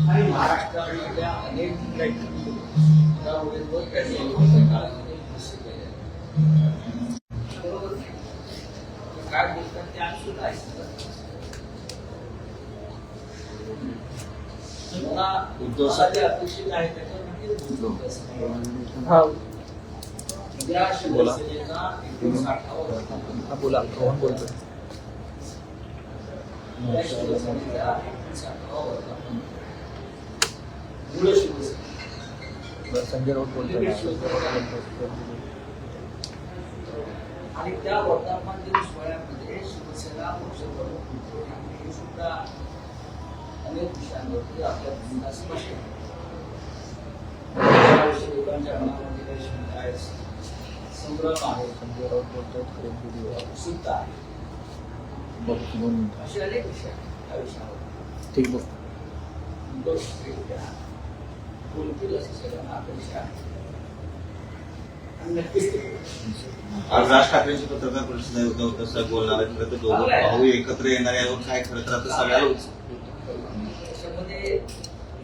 आणि महाराष्ट्रातल्या अनेक त्यामुळे काळामध्ये बरोबर काय बोलतात ते आज सुद्धा ऐकतात. मला जे अपेक्षित आहे त्याच्यामध्ये या शिवसेनेचा 59वा बोला कोण बोलतो या शिवसेनेचा 59वा वर्धापन मूळ शिवसेना संजय राऊत बोलतो आणि त्या वर्धापन दिन सोहळ्यामध्ये शिवसेना पक्षप्रमुख उद्धव ठाकरे सुद्धा अनेक विषयांवरती आपल्या भूमिका स्पष्ट लोकांच्या मनामध्ये शंका आहे, संभ्रम आहे, संजय राऊत बोलतो उत्सुकता आहे, असे अनेक विषय आहेत. त्या विषयावर ठीक बघ उद्धव ठाकरे बोलतील असे सगळ्यांना अपेक्षा आहे आणि नक्कीच ते आज राज ठाकरेंची पत्रकार परिषद आहे. उद्धव कसं बोलणार आहे, खरं तर दोघं भाऊ एकत्र येणार यावर काय खरं तर आता सगळ्याला त्याच्यामध्ये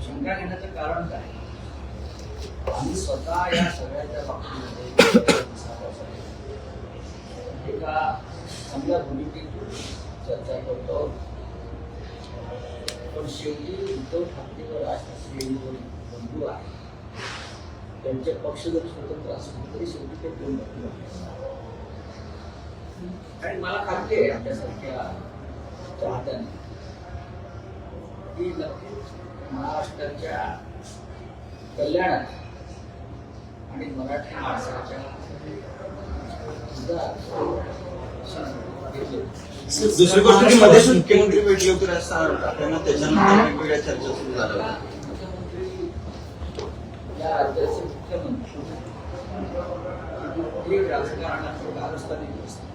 शंका घेण्याचं कारण काय, आम्ही स्वतः या सगळ्याच्या बाबतीमध्ये एका चांगल्या भूमिकेतून चर्चा करतो. पण शेवटी उद्धव ठाकरे व राज ठाकरे हे दोन बंधू आहेत, त्यांचे पक्ष जरी स्वतंत्र असले तरी शेवटी ते दोन बंधू आहेत. आणि मला खात्री आहे आमच्यासारख्या चाहत्यांना की नक्कीच महाराष्ट्राच्या कल्याणात आणि मराठी माणसाच्या दुसरी गोष्ट की मध्येच मुख्यमंत्री भेटले होते राज ठाकरेंना, त्याच्यानंतर वेगवेगळ्या चर्चा सुरू झाल्या. मुख्यमंत्री या राज्याचे मुख्यमंत्री एक राजकारणाचं कारस्थानी नसते.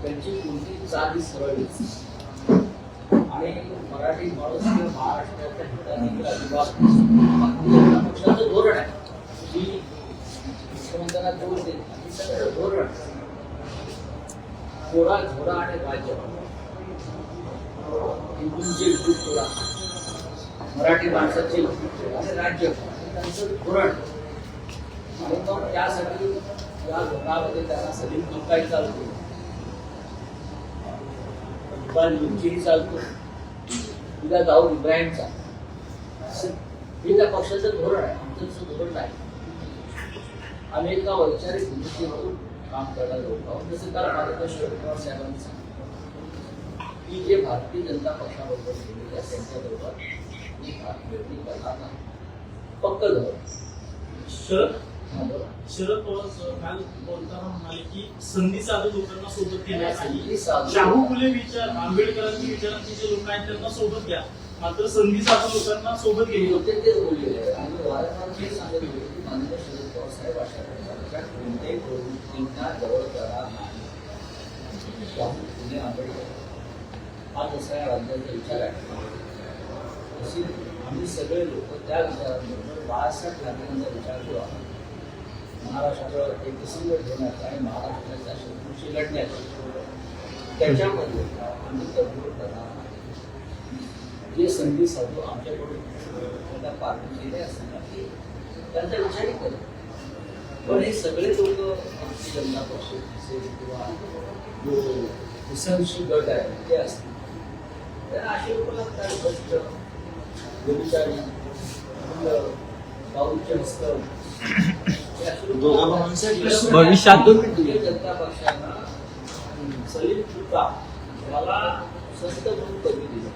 त्यांची कोणती चाली सरळ आणि मराठी माणूस किंवा महाराष्ट्राच्या हिताने अजिबात पक्षाचं धोरण आहे की मुख्यमंत्र्यांना जोर देत नाही. सगळं धोरण थोडा झोडा आणि राज्य हिंदूंचे तोडा, मराठी माणसाचे आणि राज्य त्यांचं धोरण. आणि मग त्यासाठी या धोरणामध्ये त्यांना सलीम तुर्काही चालतो, इक्बाल लुच्चीही चालतो, उद्या दाऊद इब्राहिमचा. हे त्या पक्षाचं धोरण आहे, आमचं धोरण नाही. आम्ही एका वैचारिक भूमिकेवरून काम करणारे लोक आहोत. जसं काल माझ्या शरद पवार साहेबांनी सांगितलं की जे भारतीय जनता पक्षाबरोबर गेलेले आहेत त्यांच्याबरोबर वेगळी करणार नाही, पक्क धोरण. शरद पवार काल बोलताना म्हणाले की संधी साधू लोकांना सोबत घेण्यासाठी साधू. शाहू फुले विचार आंबेडकरांची विचारांचे जे लोक आहेत त्यांना सोबत घ्या, मात्र संधी साधू लोकांना सोबत हे घेऊ. होते तेच बोललेले आहे. आणि वारंवार हे सांगत होते की माननीय शरद पवार साहेब अशा प्रकारच्या कोणत्याही प्रवृत्तींना जवळ करणार नाही. शाहू फुले आंबेडकर हा जसा या राज्याचा विचार आहे, तशी आम्ही सगळे लोक त्या विचारांबरोबर बाळासाहेब ठाकरेंचा विचार करू आहोत. महाराष्ट्र एकसंघ ठेवण्याचा आणि महाराष्ट्राच्या शत्रूशी लढण्याचा त्याच्यामध्ये आम्ही तडजोड करणार नाही. जे संधी साधू आमच्याकडून त्यांना पार्टीचे असतील त्यांचा विचारही करेल. पण हे सगळे लोक भारतीय जनता पक्ष असेल किंवा जो हुसेनशी गट आहे ते असतील, त्यांना असे लोक लागतात भ्रष्ट, व्यभिचारी, बाऊचे हस्त भविष्यात भारतीय जनता पक्षानं सलीम तुर्का याला संत म्हणून कधी दिलं.